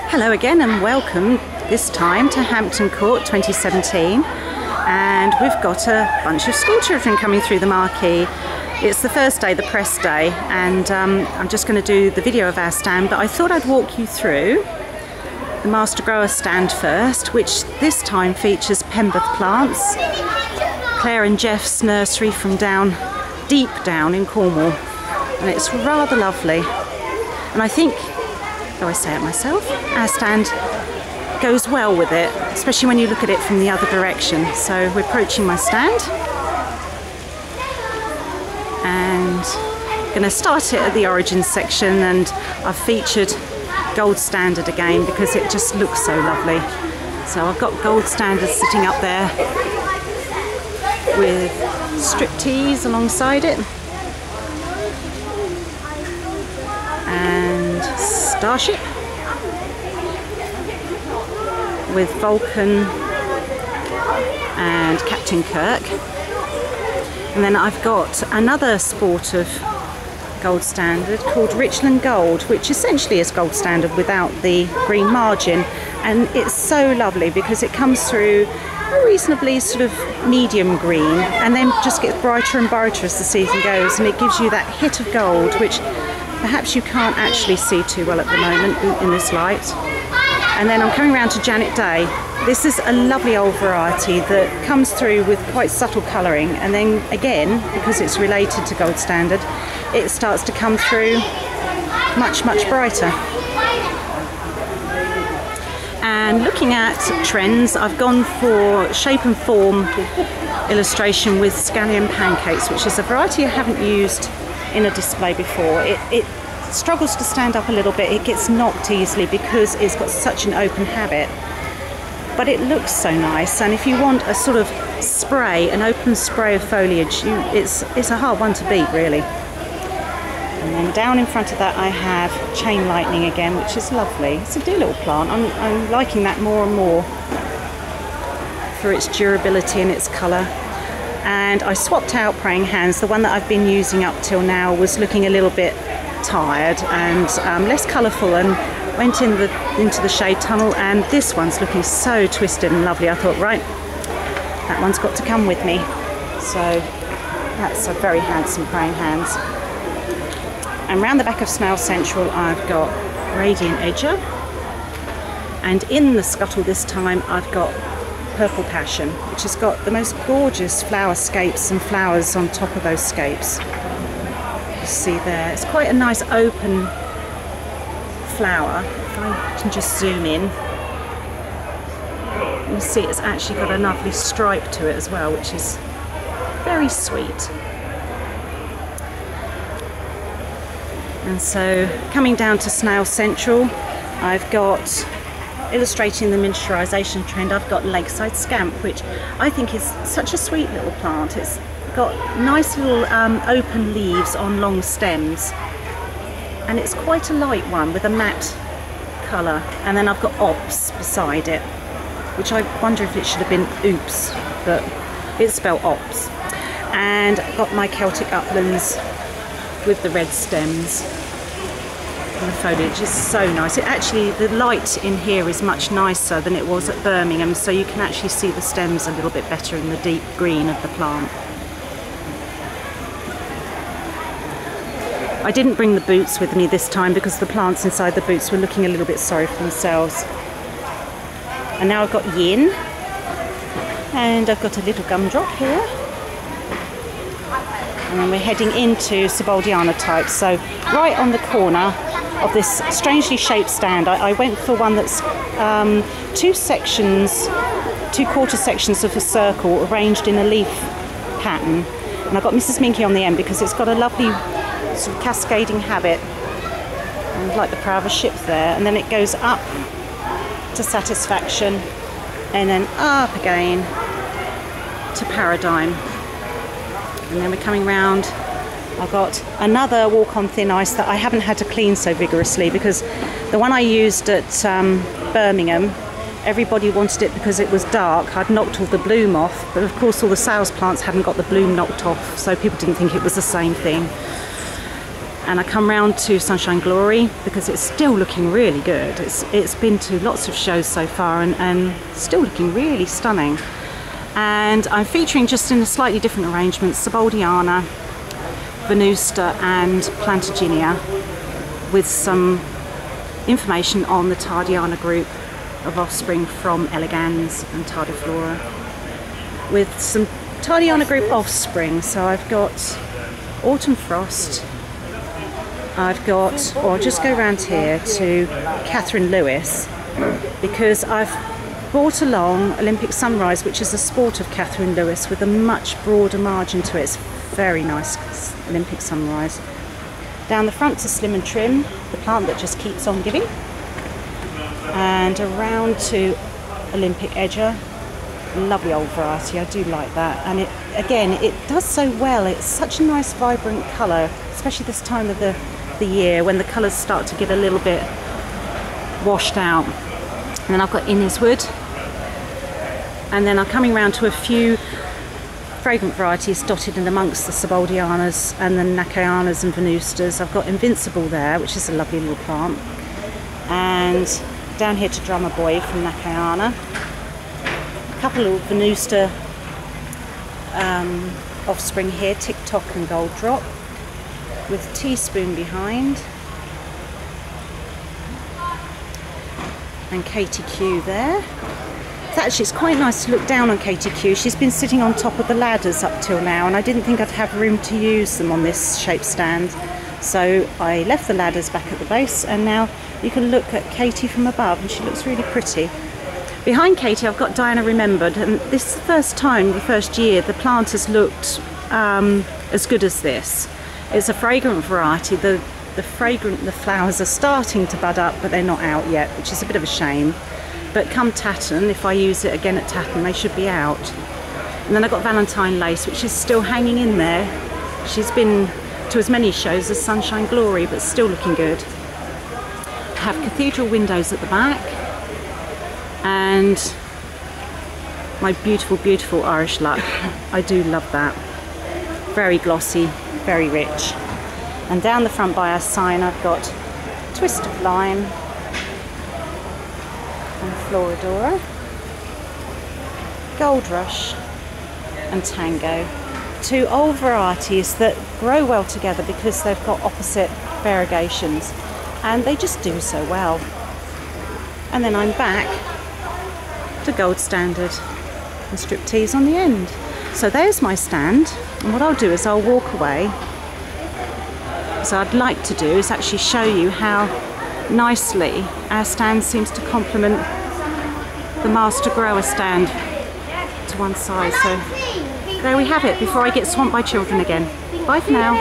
Hello again and welcome this time to Hampton Court 2017, and we've got a bunch of school children coming through the marquee. It's the first day, the press day, and I'm just going to do the video of our stand, but I thought I'd walk you through the Master Grower stand first, which this time features Pembroke plants, Claire and Jeff's nursery from deep down in Cornwall, and it's rather lovely. And I think, though I say it myself, our stand goes well with it, especially when you look at it from the other direction. So we're approaching my stand and going to start it at the origin section, and I've featured Gold Standard again because it just looks so lovely. So I've got Gold Standard sitting up there with striptease alongside it, and Starship with Vulcan and Captain Kirk. And then I've got another sport of Gold Standard called Richland Gold, which essentially is Gold Standard without the green margin, and it's so lovely because it comes through a reasonably sort of medium green and then just gets brighter and brighter as the season goes, and it gives you that hit of gold which perhaps you can't actually see too well at the moment in this light. And then I'm coming around to Janet Day. This is a lovely old variety that comes through with quite subtle colouring, and then again, because it's related to Gold Standard, it starts to come through much brighter. And looking at trends, I've gone for shape and form illustration with scallion pancakes, which is a variety I haven't used in a display before. It struggles to stand up a little bit. It gets knocked easily because it's got such an open habit, but it looks so nice. And if you want a sort of spray, an open spray of foliage, it's a hard one to beat, really. And then down in front of that I have Chain Lightning again, which is lovely. It's a dear little plant. I'm liking that more and more for its durability and its colour. And I swapped out Praying Hands. The one that I've been using up till now was looking a little bit tired and less colourful, and went into the shade tunnel, and this one's looking so twisted and lovely. I thought, right, that one's got to come with me. So that's a very handsome Praying Hands. And round the back of Snail Central I've got Radiant Edger, and in the scuttle this time I've got Purple Passion, which has got the most gorgeous flower scapes and flowers on top of those scapes. You see there, it's quite a nice open flower. If I can just zoom in, you see it's actually got a lovely stripe to it as well, which is very sweet. And so coming down to Snail Central, I've got, illustrating the miniaturisation trend, I've got Lakeside Scamp, which I think is such a sweet little plant. It's got nice little open leaves on long stems, and it's quite a light one with a matte colour. And then I've got Ops beside it, which I wonder if it should have been Oops, but it's spelled Ops. And I've got my Celtic Uplands with the red stems, and the foliage is so nice. It actually, the light in here is much nicer than it was at Birmingham, so you can actually see the stems a little bit better in the deep green of the plant. I didn't bring the boots with me this time because the plants inside the boots were looking a little bit sorry for themselves. And now I've got Yin, and I've got a little gumdrop here. And then we're heading into Seboldiana type. So right on the corner of this strangely shaped stand, I went for one that's two quarter sections of a circle arranged in a leaf pattern. And I got Mrs. Minky on the end because it's got a lovely sort of cascading habit, and like the prow of a ship there. And then it goes up to Satisfaction, and then up again to Paradigm. And then we're coming round. I've got another Walk on Thin Ice that I haven't had to clean so vigorously, because the one I used at Birmingham, everybody wanted it because it was dark. I'd knocked all the bloom off, but of course all the sales plants hadn't got the bloom knocked off, so people didn't think it was the same thing. And I come round to Sunshine Glory because it's still looking really good. It's been to lots of shows so far and still looking really stunning. And I'm featuring, just in a slightly different arrangement, Seboldiana, Venusta and Plantaginia, with some information on the Tardiana group of offspring from Elegans and Tardiflora, with some Tardiana group offspring. So I've got Autumn Frost, I've got, or I'll just go around here to Catherine Lewis, because I've brought along Olympic Sunrise, which is a sport of Catherine Lewis with a much broader margin to it. It's very nice Olympic Sunrise. Down the front to Slim and Trim, the plant that just keeps on giving. And around to Olympic Edger, lovely old variety, I do like that. And it, again, it does so well. It's such a nice vibrant colour, especially this time of the year when the colours start to get a little bit washed out. And then I've got Inniswood, and then I'm coming round to a few fragrant varieties dotted in amongst the Seboldianas and the Nakayanas and Venustas. I've got Invincible there, which is a lovely little plant, and down here to Drummer Boy from Nakayana, a couple of Venusta offspring here, TikTok and Gold Drop, with Teaspoon behind, and Katie Q there. Actually, it's quite nice to look down on Katie Q. She's been sitting on top of the ladders up till now, and I didn't think I'd have room to use them on this shape stand. So I left the ladders back at the base, and now you can look at Katie from above, and she looks really pretty. Behind Katie, I've got Diana Remembered, and this is the first time, the first year, the plant has looked as good as this. It's a fragrant variety. The flowers are starting to bud up, but they're not out yet, which is a bit of a shame. But come Tatton, if I use it again at Tatton, they should be out. And then I've got Valentine Lace, which is still hanging in there. She's been to as many shows as Sunshine Glory, but still looking good. I have Cathedral Windows at the back, and my beautiful, beautiful Irish Luck. I do love that. Very glossy, very rich. And down the front by our sign, I've got Twist of Lime and Floridora, Gold Rush and Tango. Two old varieties that grow well together because they've got opposite variegations, and they just do so well. And then I'm back to Gold Standard and Striptease on the end. So there's my stand, and what I'll do is I'll walk away. So I'd like to do is actually show you how nicely our stand seems to complement the Master Grower stand to one side. So there we have it, before I get swamped by children again. Bye for now.